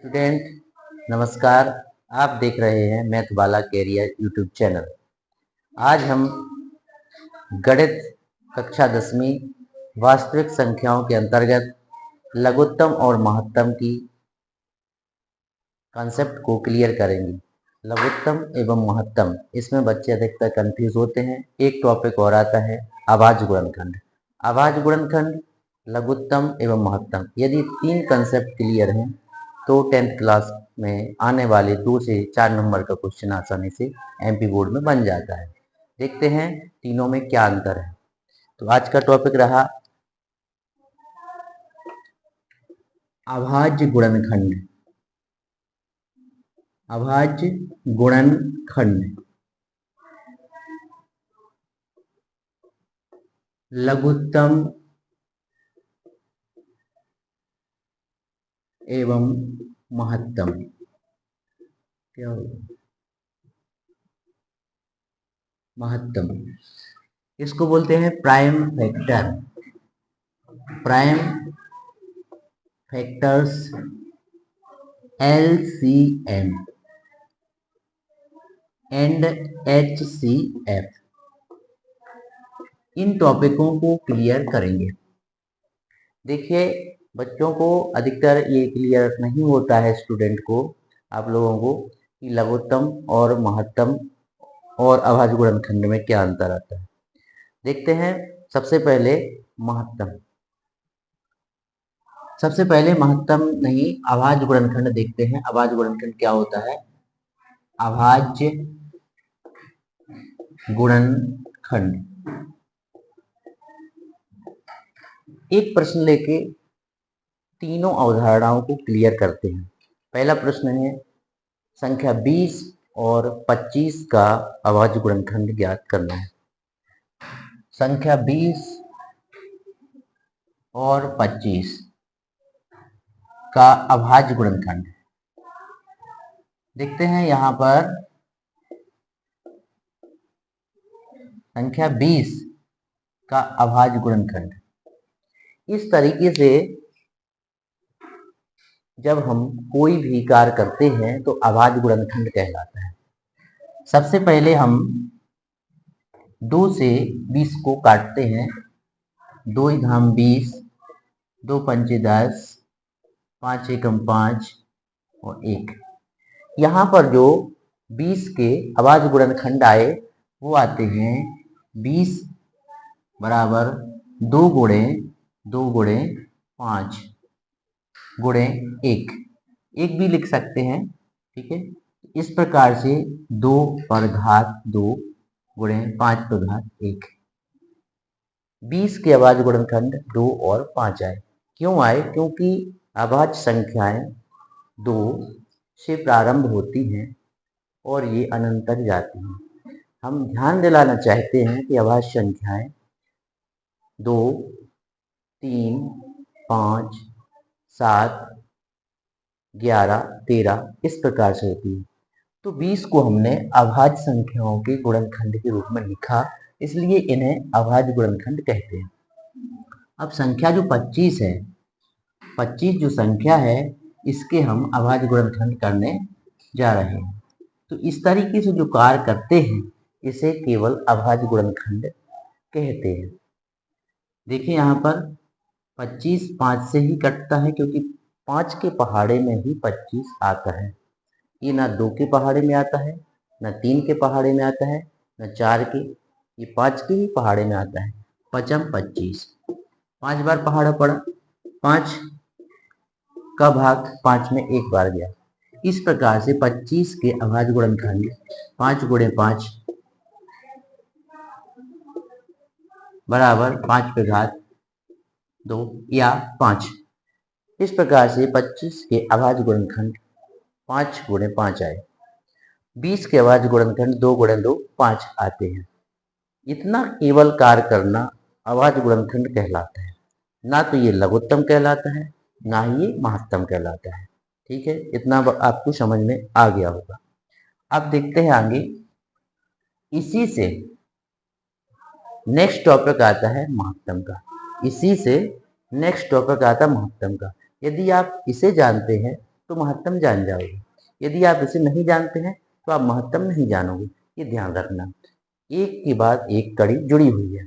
Student नमस्कार। आप देख रहे हैं मैथ वाला कैरियर यूट्यूब चैनल। आज हम गणित कक्षा 10वीं वास्तविक संख्याओं के अंतर्गत लघुत्तम और महत्तम की कॉन्सेप्ट को क्लियर करेंगे। लघुत्तम एवं महत्तम, इसमें बच्चे अधिकतर कंफ्यूज होते हैं। एक टॉपिक और आता है अभाज्य गुणनखंड। अभाज्य गुणनखंड, लघुत्तम एवं महत्तम, यदि तीन कंसेप्ट क्लियर हैं तो 10th क्लास में आने वाले 2 से 4 नंबर का क्वेश्चन आसानी से एमपी बोर्ड में बन जाता है। देखते हैं तीनों में क्या अंतर है। तो आज का टॉपिक रहा अभाज्य गुणनखंड। अभाज्य गुणनखंड, लघुत्तम एवं महत्तम। क्या होगा? महत्तम, इसको बोलते हैं prime factor. Prime factors LCM and HCF, इन टॉपिकों को क्लियर करेंगे। देखिए बच्चों को अधिकतर ये क्लियर नहीं होता है, स्टूडेंट को, आप लोगों को, कि लघुत्तम और महत्तम और अभाज्य गुणनखंड में क्या अंतर आता है। देखते हैं सबसे पहले महत्तम। सबसे पहले महत्तम नहीं, अभाज्य गुणनखंड देखते हैं। अभाज्य गुणनखंड क्या होता है? अभाज्य गुणनखंड, एक प्रश्न लेके तीनों अवधारणाओं को क्लियर करते हैं। पहला प्रश्न है संख्या 20 और 25 का अभाज्य गुणनखंड ज्ञात करना है। संख्या 20 और 25 का अभाज्य गुणनखंड देखते हैं। यहां पर संख्या 20 का अभाज्य गुणनखंड, इस तरीके से जब हम कोई भी कार्य करते हैं तो अभाज्य गुणनखंड कहलाता है। सबसे पहले हम 2 से 20 को काटते हैं। 2 धाम 20, 2 पंचे 10, 5 एकम 5 और 1। यहाँ पर जो 20 के अभाज्य गुणनखंड आए वो आते हैं 20 बराबर 2 गुणे 2 गुणे 5 गुणे 1। 1 भी लिख सकते हैं, ठीक है। इस प्रकार से 2 पर घात 2 गुणे 5 पर घात 1। 20 के अभाज्य गुणनखंड 2 और 5 आए। क्यों आए? क्योंकि अभाज्य संख्याएं 2 से प्रारंभ होती हैं और ये अनंत तक जाती हैं। हम ध्यान दिलाना चाहते हैं कि अभाज्य संख्याएं 2, 3, 5, 7, 11, 13 इस प्रकार से होती है। तो 20 को हमने अभाज्य संख्याओं के गुणनखंड के रूप में लिखा, इसलिए इन्हें अभाज्य गुणनखंड कहते हैं। अब संख्या जो 25 है, 25 जो संख्या है, इसके हम अभाज्य गुणनखंड करने जा रहे हैं। तो इस तरीके से जो कार्य करते हैं इसे केवल अभाज्य गुणनखंड कहते हैं। देखिए यहाँ पर 25 5 से ही कटता है, क्योंकि 5 के पहाड़े में ही 25 आता है। ये ना 2 के पहाड़े में आता है, ना 3 के पहाड़े में आता है, ना 4 के, ये 5 के ही पहाड़े में आता है। 5 25, 5 बार पहाड़ा पड़ा, 5 का भाग 5 में 1 बार गया। इस प्रकार से 25 के अभाज्य गुणनखंड 5 गुणे 5 बराबर 5 पे घात 2 या 5। इस प्रकार से 25 के अभाज्य गुणनखंड 5 गुणे 5 आए। 20 के अभाज्य गुणनखंड 2 गुणे 2 5 आते हैं। इतना केवल कार्य करना अभाज्य गुणनखंड कहलाता है। ना तो ये लघुत्तम कहलाता है, ना ही ये महत्तम कहलाता है। ठीक है, इतना आपको समझ में आ गया होगा। अब देखते हैं आगे। इसी से नेक्स्ट टॉपिक आता है महत्तम का। इसी से नेक्स्ट टॉपिक आता है महत्तम का। यदि आप इसे जानते हैं तो महत्तम जान जाओगे। यदि आप इसे नहीं जानते हैं तो आप महत्तम नहीं जानोगे, ये ध्यान रखना। एक के बाद एक कड़ी जुड़ी हुई है,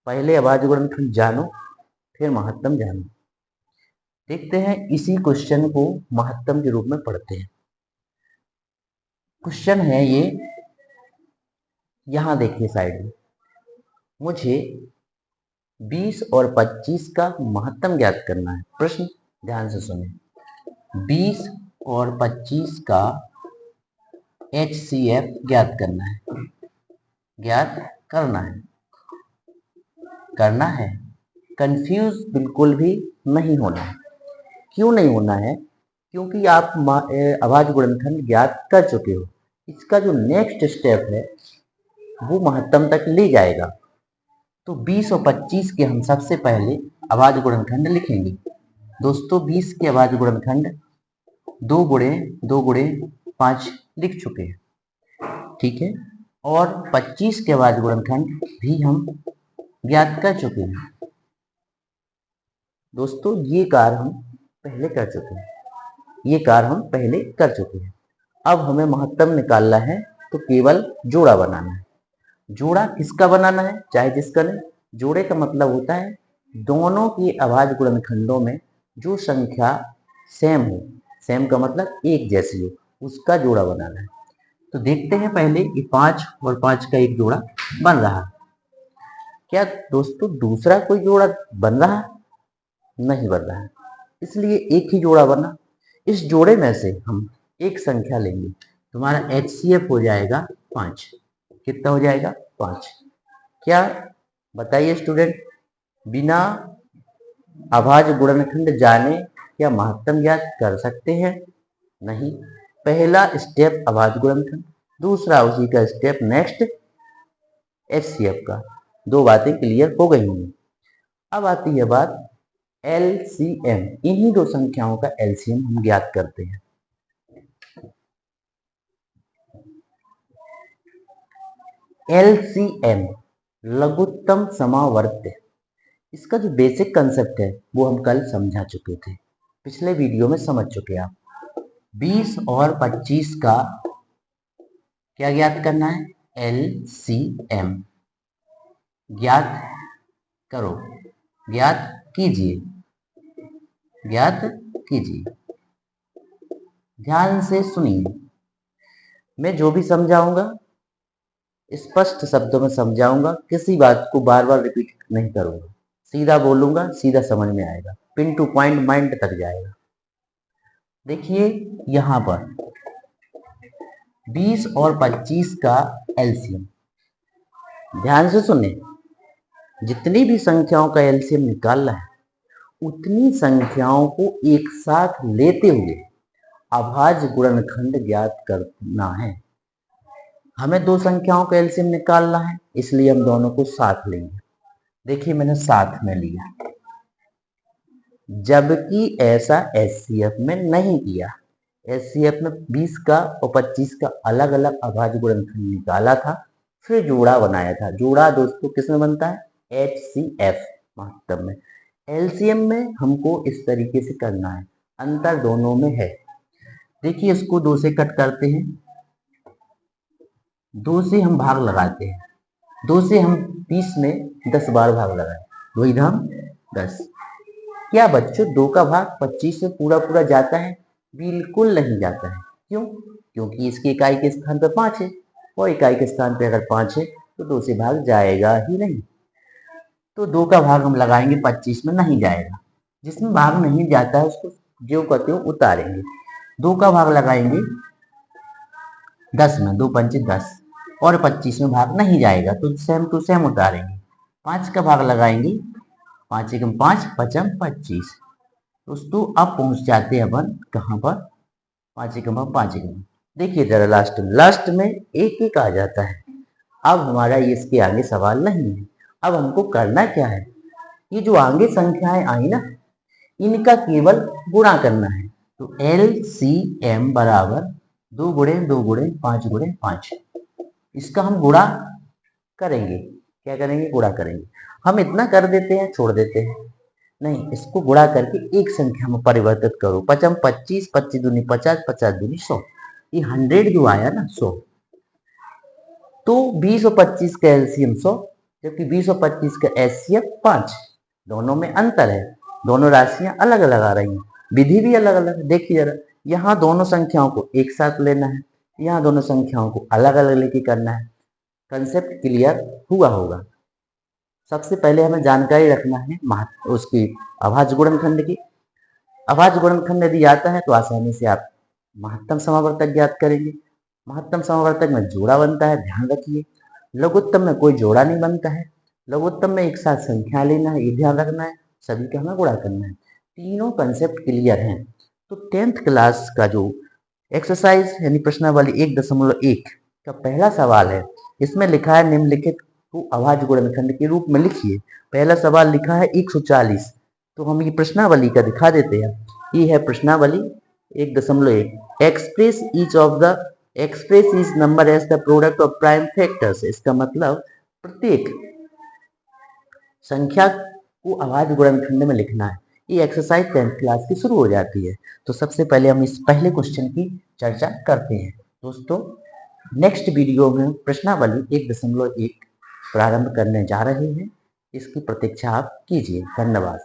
पहले अभाज्य गुणनखंड जानो फिर महत्तम जानो। देखते हैं इसी क्वेश्चन को महत्तम के रूप में पढ़ते हैं। क्वेश्चन है ये, यहां देखिए साइड में, मुझे 20 और 25 का महत्तम ज्ञात करना है। प्रश्न ध्यान से सुने, 20 और 25 का HCF ज्ञात करना है, ज्ञात करना है। कंफ्यूज बिल्कुल भी नहीं होना है। क्यों नहीं होना है? क्योंकि आप अभाज्य गुणनखंड ज्ञात कर चुके हो। इसका जो नेक्स्ट स्टेप है वो महत्तम तक ले जाएगा। तो 20 और 25 के हम सबसे पहले अभाज्य गुणनखंड लिखेंगे। दोस्तों 20 के अभाज्य गुणनखंड 2 गुणे 5 लिख चुके हैं, ठीक है। और 25 के अभाज्य गुणनखंड भी हम ज्ञात कर चुके हैं। दोस्तों ये कार्य हम पहले कर चुके हैं, अब हमें महत्तम निकालना है, तो केवल जोड़ा बनाना है। जोड़ा किसका बनाना है? चाहे जिसका नहीं। जोड़े का मतलब होता है दोनों के अभाज्य गुणनखंडों में जो संख्या सेम हो, सेम का मतलब एक जैसी हो, उसका जोड़ा बनाना है। तो देखते हैं पहले कि 5 और 5 का एक जोड़ा बन रहा है क्या दोस्तों? दूसरा कोई जोड़ा बन रहा है? नहीं बन रहा है, इसलिए एक ही जोड़ा बना। इस जोड़े में से हम एक संख्या लेंगे, तुम्हारा HCF हो जाएगा 5। कितना हो जाएगा? 5। क्या बताइए स्टूडेंट, बिना अभाज्य गुणनखंड जाने क्या महत्तम ज्ञात कर सकते हैं? नहीं। पहला स्टेप अभाज्य गुणनखंड, दूसरा उसी का स्टेप नेक्स्ट HCF का। दो बातें क्लियर हो गई होंगी। अब आती है बात LCM। इन्हीं दो संख्याओं का LCM हम ज्ञात करते हैं। LCM लघुत्तम समावर्त्य, इसका जो बेसिक कंसेप्ट है वो हम कल समझा चुके थे, पिछले वीडियो में समझ चुके आप। 20 और 25 का क्या ज्ञात करना है? LCM ज्ञात करो, ज्ञात कीजिए। ध्यान से सुनिए, मैं जो भी समझाऊंगा स्पष्ट शब्दों में समझाऊंगा, किसी बात को बार बार रिपीट नहीं करूंगा, सीधा बोलूंगा, सीधा समझ में आएगा, पिन टू पॉइंट माइंड तक जाएगा। देखिए यहां पर 20 और 25 का एलसीएम, ध्यान से सुने, जितनी भी संख्याओं का एलसीएम निकालना है उतनी संख्याओं को एक साथ लेते हुए अभाज्य गुणनखंड ज्ञात करना है। हमें दो संख्याओं का एलसीएम निकालना है, इसलिए हम दोनों को साथ लेंगे। देखिए मैंने साथ में लिया, जबकि ऐसा एचसीएफ में नहीं किया। एचसीएफ में 20 का और 25 का अलग अलग अभाज्य गुणनखंड निकाला था, फिर जोड़ा बनाया था। जोड़ा दोस्तों किसमें बनता है? एचसीएफ महत्तम में। एलसीएम में हमको इस तरीके से करना है, अंतर दोनों में है। देखिए इसको 2 से कट करते हैं, 2 से हम भाग लगाते हैं, 2 से हम 20 में 10 बार भाग लगाए, 2 धाम 10। क्या बच्चों 2 का भाग 25 में पूरा पूरा जाता है? बिल्कुल नहीं जाता है। क्यों? क्योंकि इसकी इकाई के स्थान पर 5 है, और इकाई के स्थान पर अगर 5 है तो 2 से भाग जाएगा ही नहीं। तो 2 का भाग हम लगाएंगे, 25 में नहीं जाएगा। जिसमें भाग नहीं जाता है उसको जो कहते हो उतारेंगे। 2 का भाग लगाएंगे 10 में, 2 पंचे 10, और 25 में भाग नहीं जाएगा तो सेम टू सेम उतारेंगे। 5 का भाग लगाएंगे, 5 एकम 5, 5 25। दोस्तों अब पहुंच जाते हैं अपन कहां पर? 5 एकम 5 एकम। देखिए जरा लास्ट में एक एक आ जाता है। अब हमारा इसके आगे सवाल नहीं है। अब हमको करना क्या है? ये जो आगे संख्याएं आई ना, इनका केवल गुणा करना है। तो LCM बराबर 2 गुणे 2 गुणे 5 गुणे 5। इसका हम गुणा करेंगे। क्या करेंगे? गुणा करेंगे। हम इतना कर देते हैं, छोड़ देते हैं, नहीं, इसको गुणा करके एक संख्या में परिवर्तित करो। पचम 25, 25 दूनी 50, 50 दूनी 100। ये 100 जो आया ना 100, तो 20 और 25 का एलसीएम 100, जबकि 20 और 25 का एचसीएफ 5। दोनों में अंतर है, दोनों राशियां अलग अलग आ रही हैं, विधि भी अलग अलग है। देखिए जरा, यहाँ दोनों संख्याओं को एक साथ लेना है, यहाँ दोनों संख्याओं को अलग अलग लेके करना है। कंसेप्ट क्लियर हुआ होगा। सबसे पहले हमें जानकारी रखना है उसकी अभाज्य गुणनखंड की। अभाज्य गुणनखंड यदि आता है तो आसानी से आप महत्तम समावर्तक ज्ञात करेंगे। महत्तम समावर्तक में जोड़ा बनता है, ध्यान रखिए। लघुत्तम में कोई जोड़ा नहीं बनता है। लघुत्तम में एक साथ संख्या लेना है, ये ध्यान रखना है, सभी का हमें गुणा करना है। तीनों कंसेप्ट क्लियर हैं। तो 10th क्लास का जो एक्सरसाइज यानी प्रश्नावली 1.1 का पहला सवाल है, इसमें लिखा है निम्नलिखित को अभाज्य गुणनखंड के रूप में लिखिए। पहला सवाल लिखा है 140, तो हम ये प्रश्नावली का दिखा देते हैं। ये है प्रश्नावली 1.1। Express each number as the product of prime factors. इसका मतलब प्रत्येक संख्या को अभाज्य गुणनखंड में लिखना है। ये एक्सरसाइज 10th क्लास की शुरू हो जाती है। तो सबसे पहले हम इस पहले क्वेश्चन की चर्चा करते हैं। दोस्तों, नेक्स्ट वीडियो में प्रश्नावली 1.1 प्रारंभ करने जा रहे हैं। इसकी प्रतीक्षा आप कीजिए। धन्यवाद।